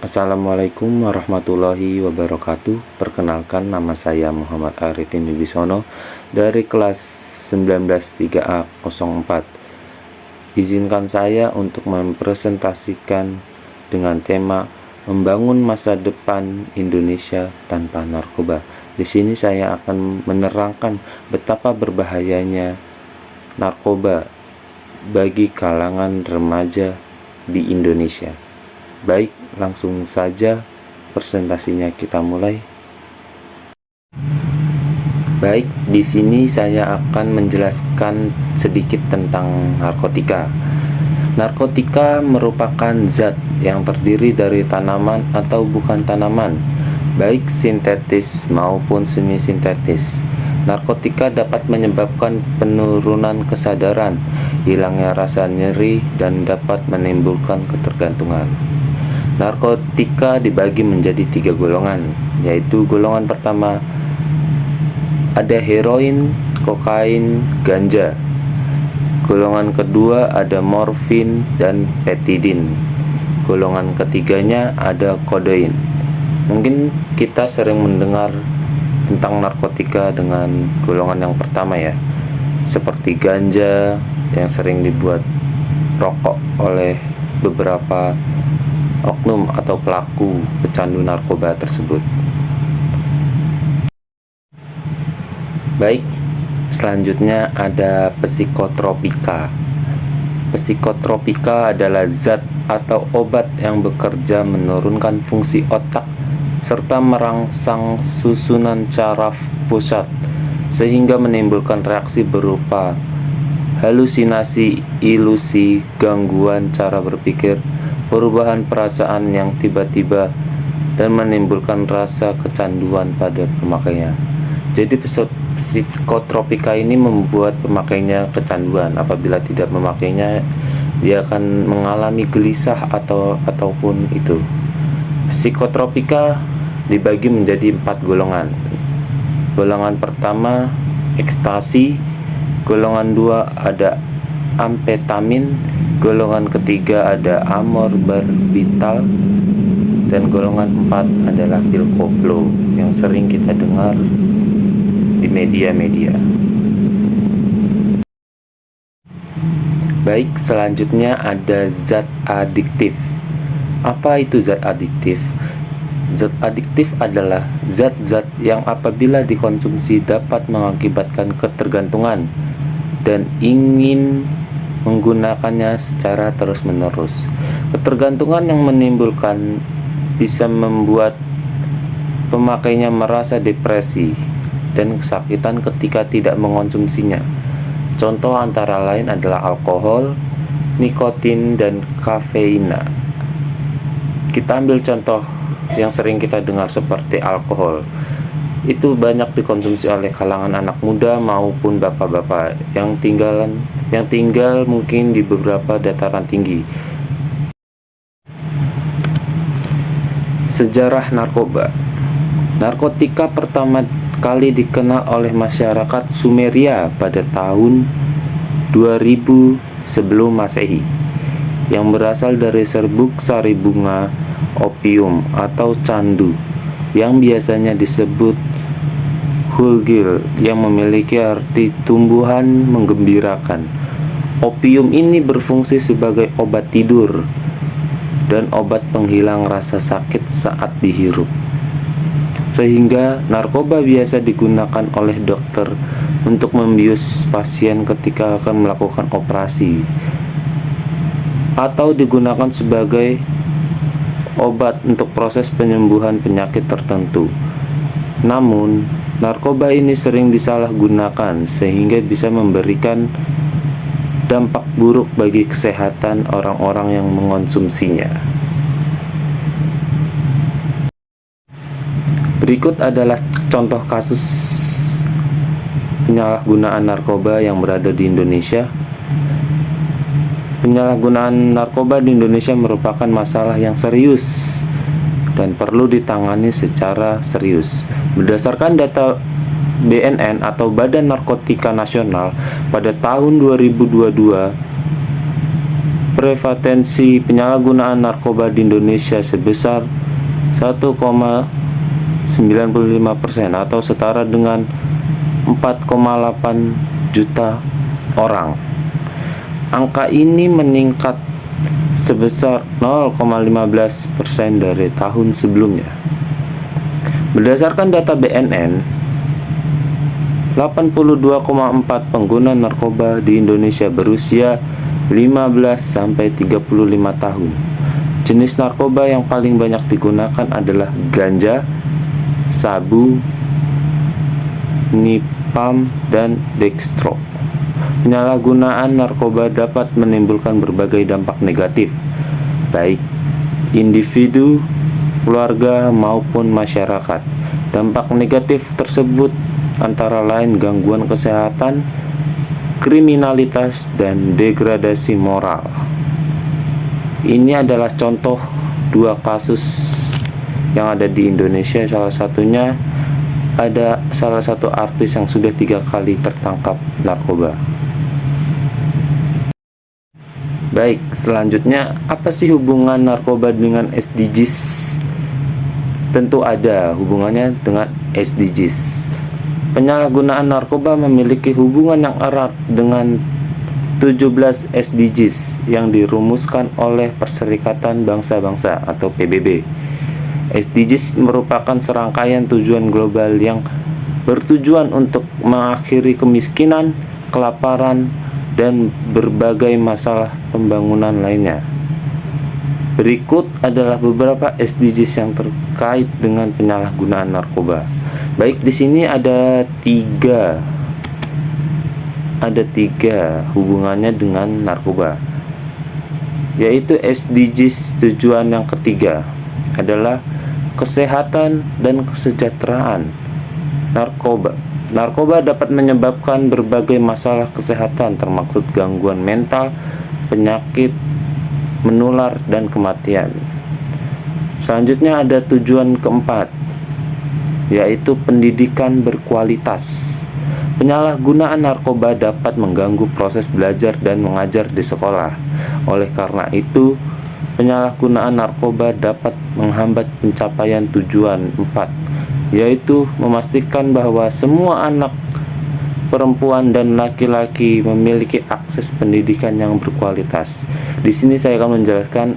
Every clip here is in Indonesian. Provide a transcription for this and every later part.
Assalamualaikum warahmatullahi wabarakatuh. Perkenalkan, nama saya Muhammad Arifin Wibisono dari kelas 19-3A04. Izinkan saya untuk mempresentasikan dengan tema membangun masa depan Indonesia tanpa narkoba. Di sini saya akan menerangkan betapa berbahayanya narkoba bagi kalangan remaja di Indonesia. Baik, langsung saja presentasinya kita mulai. Baik, di sini saya akan menjelaskan sedikit tentang narkotika. Narkotika merupakan zat yang terdiri dari tanaman atau bukan tanaman, baik sintetis maupun semi sintetis. Narkotika dapat menyebabkan penurunan kesadaran, hilangnya rasa nyeri, dan dapat menimbulkan ketergantungan. Narkotika dibagi menjadi 3 golongan, yaitu golongan pertama ada heroin, kokain, ganja. Golongan kedua ada morfin dan petidin. Golongan ketiganya ada kodein. Mungkin kita sering mendengar tentang narkotika dengan golongan yang pertama ya, seperti ganja yang sering dibuat rokok oleh beberapa oknum atau pelaku pecandu narkoba tersebut. Baik, selanjutnya ada psikotropika. Psikotropika adalah zat atau obat yang bekerja menurunkan fungsi otak serta merangsang susunan saraf pusat sehingga menimbulkan reaksi berupa halusinasi, ilusi, gangguan cara berpikir, perubahan perasaan yang tiba-tiba, dan menimbulkan rasa kecanduan pada pemakainya. Jadi psikotropika ini membuat pemakainya kecanduan. Apabila tidak memakainya, dia akan mengalami gelisah ataupun itu. Psikotropika dibagi menjadi 4 golongan. Golongan pertama ekstasi, golongan 2 ada amfetamin, golongan ketiga ada amorbarbital, dan golongan 4 adalah pil koplo yang sering kita dengar di media-media. Baik, selanjutnya ada zat adiktif. Apa itu zat adiktif? Zat adiktif adalah zat-zat yang apabila dikonsumsi dapat mengakibatkan ketergantungan dan ingin menggunakannya secara terus-menerus. Ketergantungan yang menimbulkan bisa membuat pemakainya merasa depresi dan kesakitan ketika tidak mengonsumsinya. Contoh antara lain adalah alkohol, nikotin, dan kafeina. Kita ambil contoh yang sering kita dengar seperti alkohol. Itu banyak dikonsumsi oleh kalangan anak muda maupun bapak-bapak yang tinggal mungkin di beberapa dataran tinggi. Sejarah narkoba. Narkotika pertama kali dikenal oleh masyarakat Sumeria pada tahun 2000 sebelum Masehi, yang berasal dari serbuk sari bunga opium atau candu yang biasanya disebut hulgil, yang memiliki arti tumbuhan menggembirakan. Opium ini berfungsi sebagai obat tidur dan obat penghilang rasa sakit saat dihirup, sehingga narkoba biasa digunakan oleh dokter untuk membius pasien ketika akan melakukan operasi, atau digunakan sebagai obat untuk proses penyembuhan penyakit tertentu. Namun, narkoba ini sering disalahgunakan sehingga bisa memberikan dampak buruk bagi kesehatan orang-orang yang mengonsumsinya. Berikut adalah contoh kasus penyalahgunaan narkoba yang berada di Indonesia. Penyalahgunaan narkoba di Indonesia merupakan masalah yang serius dan perlu ditangani secara serius. Berdasarkan data BNN atau Badan Narkotika Nasional, pada tahun 2022 prevalensi penyalahgunaan narkoba di Indonesia sebesar 1,95% atau setara dengan 4,8 juta orang. Angka ini meningkat sebesar 0,15% dari tahun sebelumnya. Berdasarkan data BNN, 82,4 pengguna narkoba di Indonesia berusia 15 sampai 35 tahun. Jenis narkoba yang paling banyak digunakan adalah ganja, sabu, nipam, dan dextro. Penyalahgunaan narkoba dapat menimbulkan berbagai dampak negatif, baik individu, keluarga, maupun masyarakat. Dampak negatif tersebut antara lain gangguan kesehatan, kriminalitas, dan degradasi moral. Ini adalah contoh 2 kasus yang ada di Indonesia. Salah satunya ada salah satu artis yang sudah 3 kali tertangkap narkoba. Baik, selanjutnya apa sih hubungan narkoba dengan SDGs? Tentu ada hubungannya dengan SDGs. Penyalahgunaan narkoba memiliki hubungan yang erat dengan 17 SDGs yang dirumuskan oleh Perserikatan Bangsa-Bangsa atau PBB. SDGs merupakan serangkaian tujuan global yang bertujuan untuk mengakhiri kemiskinan, kelaparan, dan berbagai masalah pembangunan lainnya. Berikut adalah beberapa SDGs yang terkait dengan penyalahgunaan narkoba. Baik, di sini ada tiga hubungannya dengan narkoba, yaitu SDGs tujuan yang ketiga adalah kesehatan dan kesejahteraan. Narkoba dapat menyebabkan berbagai masalah kesehatan termasuk gangguan mental, penyakit menular, dan kematian. Selanjutnya ada tujuan keempat, yaitu pendidikan berkualitas. Penyalahgunaan narkoba dapat mengganggu proses belajar dan mengajar di sekolah. Oleh karena itu, penyalahgunaan narkoba dapat menghambat pencapaian tujuan 4, yaitu memastikan bahwa semua anak, perempuan, dan laki-laki memiliki akses pendidikan yang berkualitas. Di sini saya akan menjelaskan,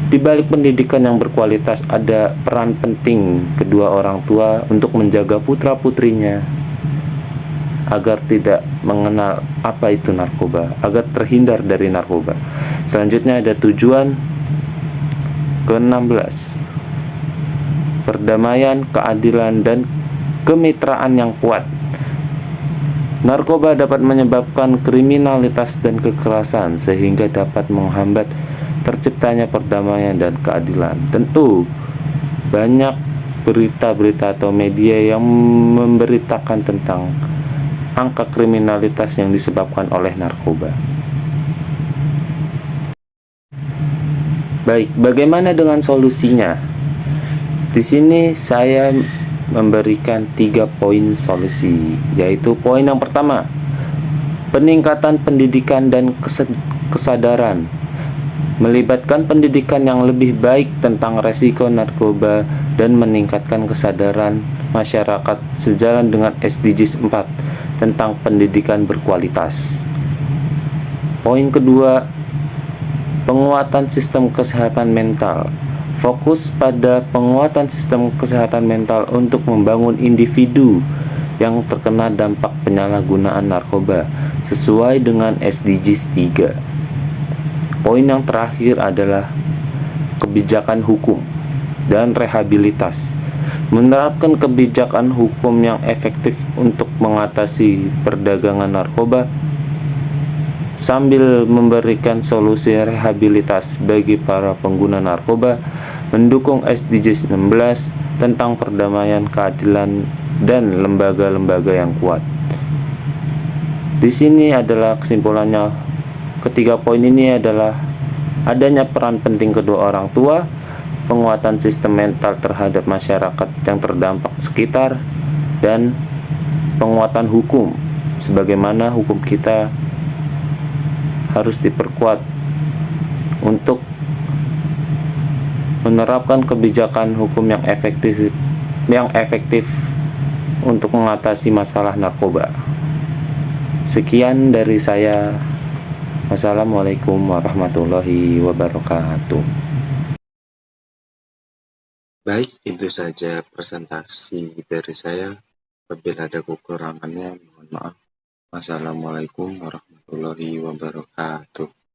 di balik pendidikan yang berkualitas ada peran penting kedua orang tua untuk menjaga putra-putrinya agar tidak mengenal apa itu narkoba, agar terhindar dari narkoba. Selanjutnya ada tujuan ke-16, perdamaian, keadilan, dan kemitraan yang kuat. Narkoba dapat menyebabkan kriminalitas dan kekerasan sehingga dapat menghambat terciptanya perdamaian dan keadilan. Tentu banyak berita-berita atau media yang memberitakan tentang angka kriminalitas yang disebabkan oleh narkoba. Baik, bagaimana dengan solusinya? Di sini saya memberikan 3 poin solusi, yaitu poin yang pertama, peningkatan pendidikan dan kesadaran. Melibatkan pendidikan yang lebih baik tentang resiko narkoba dan meningkatkan kesadaran masyarakat sejalan dengan SDGs 4 tentang pendidikan berkualitas. Poin kedua, penguatan sistem kesehatan mental. Fokus pada penguatan sistem kesehatan mental untuk membangun individu yang terkena dampak penyalahgunaan narkoba sesuai dengan SDGs 3. Poin yang terakhir adalah kebijakan hukum dan rehabilitas. Menerapkan kebijakan hukum yang efektif untuk mengatasi perdagangan narkoba sambil memberikan solusi rehabilitas bagi para pengguna narkoba, mendukung SDGs 16 tentang perdamaian, keadilan, dan lembaga-lembaga yang kuat. Di sini adalah kesimpulannya. Ketiga poin ini adalah adanya peran penting kedua orang tua, penguatan sistem mental terhadap masyarakat yang terdampak sekitar, dan penguatan hukum sebagaimana hukum kita harus diperkuat untuk menerapkan kebijakan hukum yang efektif untuk mengatasi masalah narkoba. Sekian dari saya. Wassalamualaikum warahmatullahi wabarakatuh. Baik, itu saja presentasi dari saya. Apabila ada kekurangannya, mohon maaf. Wassalamualaikum warahmatullahi wabarakatuh.